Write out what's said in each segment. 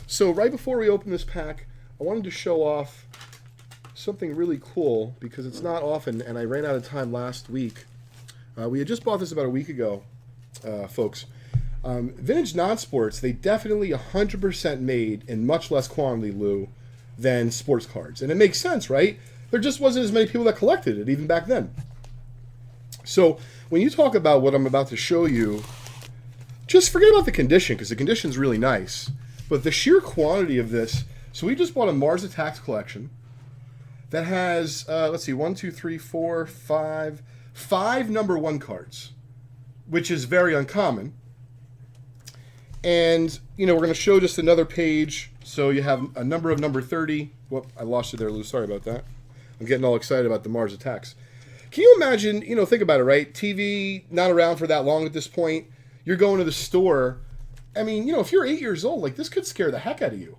So right before we open this pack, I wanted to show off something really cool because it's not often, and I ran out of time last week. We had just bought this about a week ago, folks. Vintage non-sports, they definitely 100% made in much less quantity, Lou, than sports cards. And it makes sense, right? There just wasn't as many people that collected it, even back then. So when you talk about what I'm about to show you, just forget about the condition, because the condition's really nice. But the sheer quantity of this, so we just bought a Mars Attacks collection that has, let's see, 1, 2, 3, 4, 5, 5 number 1 cards, which is very uncommon. And, we're going to show just another page. So you have a number of number 30. Whoop, I lost you there, Lou. Sorry about that. I'm getting all excited about the Mars Attacks. Can you imagine, think about it, right? TV not around for that long at this point. You're going to the store. I mean, if you're 8 years old, like, this could scare the heck out of you.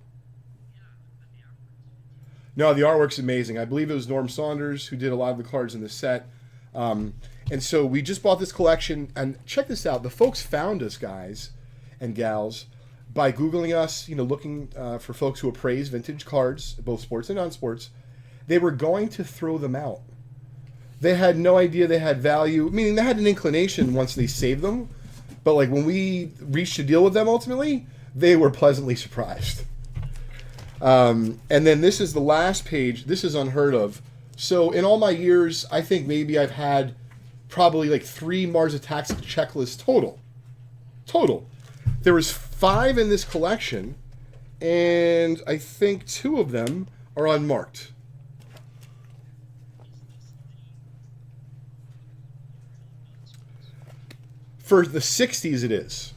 No, the artwork's amazing. I believe it was Norm Saunders who did a lot of the cards in the set. And so we just bought this collection. And check this out. The folks found us, guys and gals, by Googling us, looking for folks who appraise vintage cards, both sports and non-sports. They were going to throw them out. They had no idea they had value, meaning they had an inclination once they saved them. But like when we reached a deal with them ultimately, they were pleasantly surprised. And then this is the last page. This is unheard of. So in all my years, I think maybe I've had probably like 3 Mars Attacks checklists total. There was 5 in this collection, and I think 2 of them are unmarked. For the 60s, it is.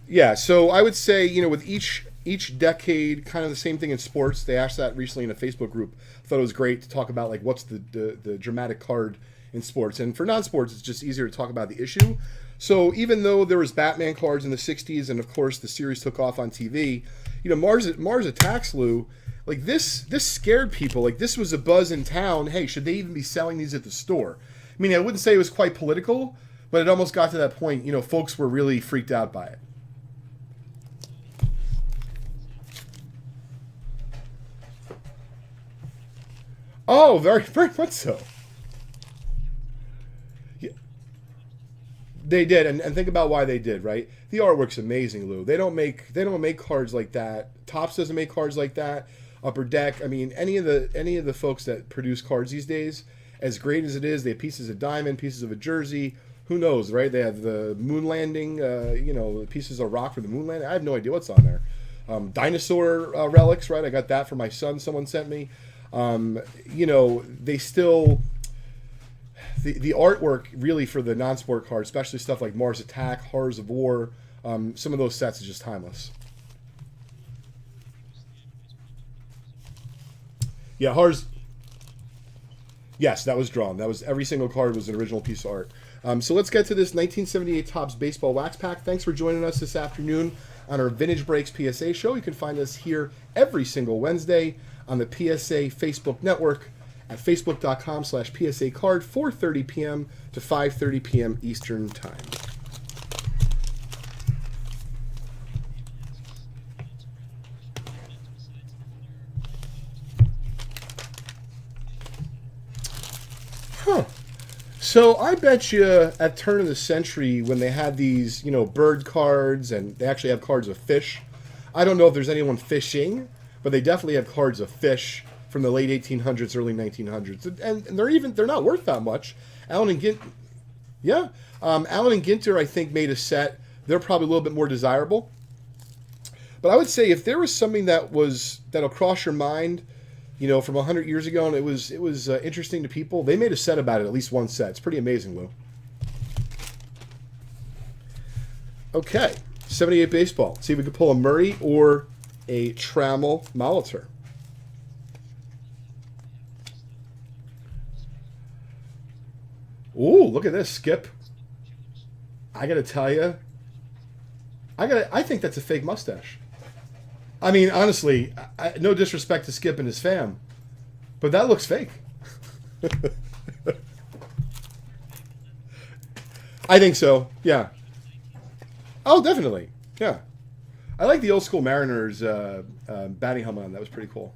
Yeah, so I would say, with each decade, kind of the same thing in sports. They asked that recently in a Facebook group. I thought it was great to talk about, like, what's the dramatic card in sports. And for non-sports, it's just easier to talk about the issue. So even though there was Batman cards in the 60s, and of course the series took off on TV, Mars Attacks, Lou, like this scared people. Like, this was a buzz in town. Hey, should they even be selling these at the store? I mean, I wouldn't say it was quite political, but it almost got to that point, folks were really freaked out by it. Oh, very, very much so. Yeah, they did, and think about why they did, right? The artwork's amazing, Lou. They don't make cards like that. Topps doesn't make cards like that. Upper Deck, I mean, any of the folks that produce cards these days, as great as it is, they have pieces of diamond, pieces of a jersey. Who knows, right? They have the moon landing, pieces of rock for the moon landing. I have no idea what's on there. Dinosaur relics, right? I got that for my son. Someone sent me. They still... The artwork, really, for the non-sport cards, especially stuff like Mars Attack, Horrors of War, some of those sets is just timeless. Yeah, Horrors... Yes, that was drawn. That was every single card was an original piece of art. So let's get to this 1978 Topps Baseball Wax Pack. Thanks for joining us this afternoon on our Vintage Breaks PSA show. You can find us here every single Wednesday on the PSA Facebook network at facebook.com/PSA card, 4:30 p.m. to 5:30 p.m. Eastern Time. Huh. So I bet you at turn of the century when they had these, bird cards, and they actually have cards of fish. I don't know if there's anyone fishing, but they definitely have cards of fish from the late 1800s, early 1900s, and they're not worth that much. Allen and Ginter, I think, made a set. They're probably a little bit more desirable. But I would say if there was something that'll cross your mind, from 100 years ago, and it was interesting to people, they made a set about it, at least one set. It's pretty amazing, Lou. Okay, 78 baseball. Let's see if we can pull a Murray or a Trammell Molitor. Ooh, look at this, Skip. I gotta tell you, I think that's a fake mustache. I mean, honestly, no disrespect to Skip and his fam, but that looks fake. I think so, yeah. Oh, definitely, yeah. I like the old school Mariners batting helmet on. That was pretty cool.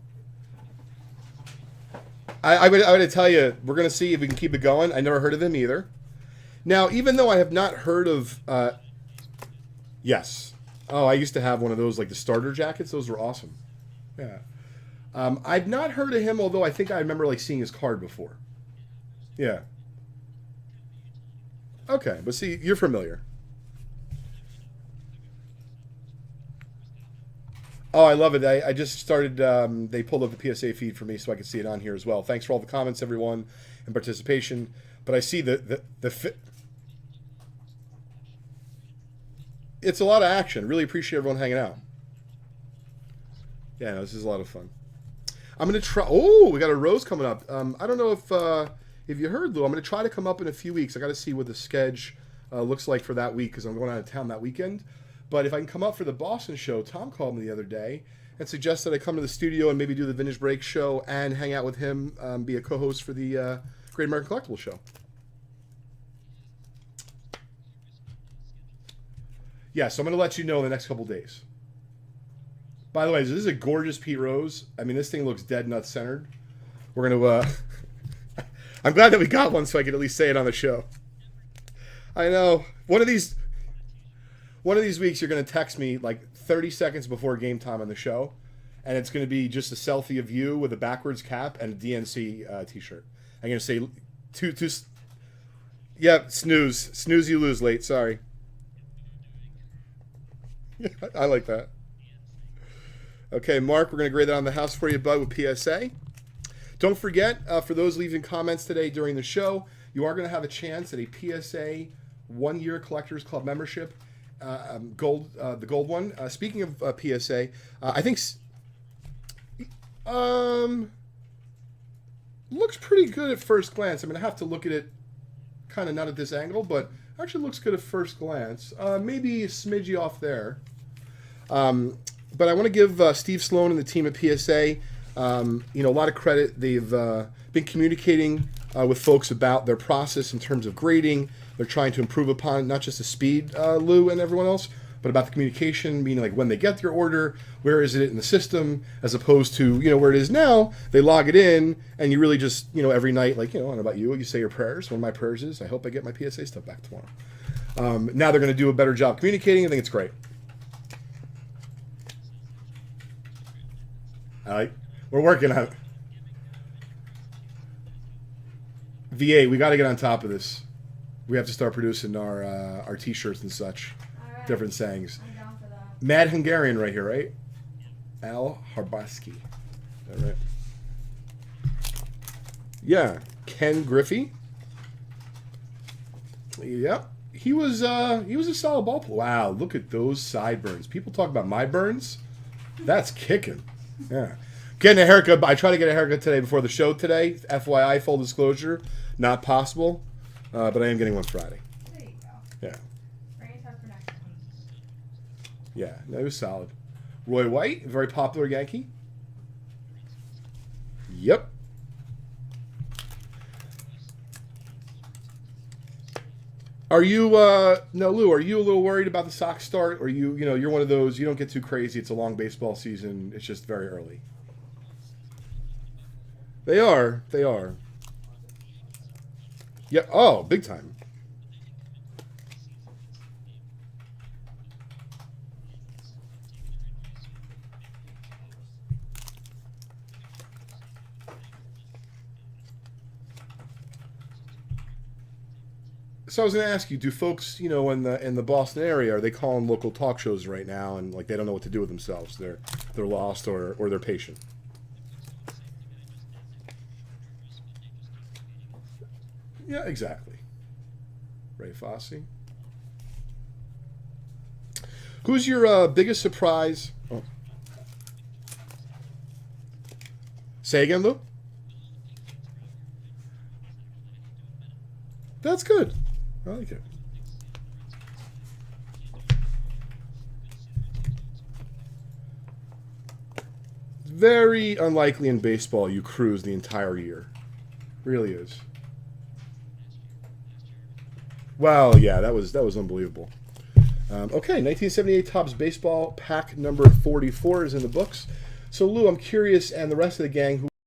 I would tell you, we're going to see if we can keep it going. I never heard of him either. Now, even though I have not heard of... yes. Oh, I used to have one of those, like the starter jackets. Those were awesome. Yeah. I've not heard of him, although I think I remember like seeing his card before. Yeah. Okay, but see, you're familiar. Oh, I love it. I just started, they pulled up the PSA feed for me so I could see it on here as well. Thanks for all the comments, everyone, and participation. But I see it's a lot of action. Really appreciate everyone hanging out. Yeah, no, this is a lot of fun. I'm going to try... Oh, we got a Rose coming up. I don't know if you heard, Lou. I'm going to try to come up in a few weeks. I got to see what the schedule looks like for that week because I'm going out of town that weekend. But if I can come up for the Boston show, Tom called me the other day and suggested I come to the studio and maybe do the Vintage Break show and hang out with him, be a co-host for the Great American Collectibles show. Yeah, so I'm going to let you know in the next couple days. By the way, this is a gorgeous Pete Rose. I mean, this thing looks dead nuts centered. We're going to... I'm glad that we got one so I could at least say it on the show. I know. One of these weeks you're going to text me like 30 seconds before game time on the show, and it's going to be just a selfie of you with a backwards cap and a DNC t-shirt. I'm going to say two. Yeah, snooze you lose late. Sorry. I like that. Okay, Mark, we're going to grade that on the house for you, bud, with PSA. Don't forget, for those leaving comments today during the show, you are going to have a chance at a PSA 1-year Collectors Club membership. The gold one. Speaking of PSA, I think looks pretty good at first glance. I'm going to have to look at it kind of not at this angle, but actually looks good at first glance. Maybe a smidgy off there. But I want to give Steve Sloan and the team at PSA, a lot of credit. They've been communicating with folks about their process in terms of grading. They're trying to improve upon not just the speed, Lou and everyone else, but about the communication, meaning like when they get their order, where is it in the system, as opposed to, where it is now, they log it in, and you really just, every night, like, I don't know about you, you say your prayers. One of my prayers is, I hope I get my PSA stuff back tomorrow. Now they're going to do a better job communicating. I think it's great. All right. We're working on it. VA, we got to get on top of this. We have to start producing our T-shirts and such. Right. Different sayings. I'm down for that. Mad Hungarian right here, right? Al Harbaski. All right. Yeah. Ken Griffey. Yep. He was a solid ball player. Wow, look at those sideburns. People talk about my burns. That's kicking. Yeah. Getting a haircut. I tried to get a haircut today before the show today. FYI, full disclosure, not possible. But I am getting one Friday. There you go. Yeah. Bring it up for next time. Yeah, that was solid. Roy White, very popular Yankee. Yep. Are you now, Lou? Are you a little worried about the Sox start, or you're one of those, you don't get too crazy? It's a long baseball season. It's just very early. They are. Yeah. Oh, big time. So I was going to ask you, do folks, in the Boston area, are they calling local talk shows right now and like they don't know what to do with themselves? They're lost or they're patient. Yeah, exactly. Ray Fosse. Who's your biggest surprise? Oh. Say again, Lou? That's good. I like it. Very unlikely in baseball you cruise the entire year. Really is. Well, yeah, that was unbelievable. Okay, 1978 Topps Baseball pack number 44 is in the books. So Lou, I'm curious, and the rest of the gang, who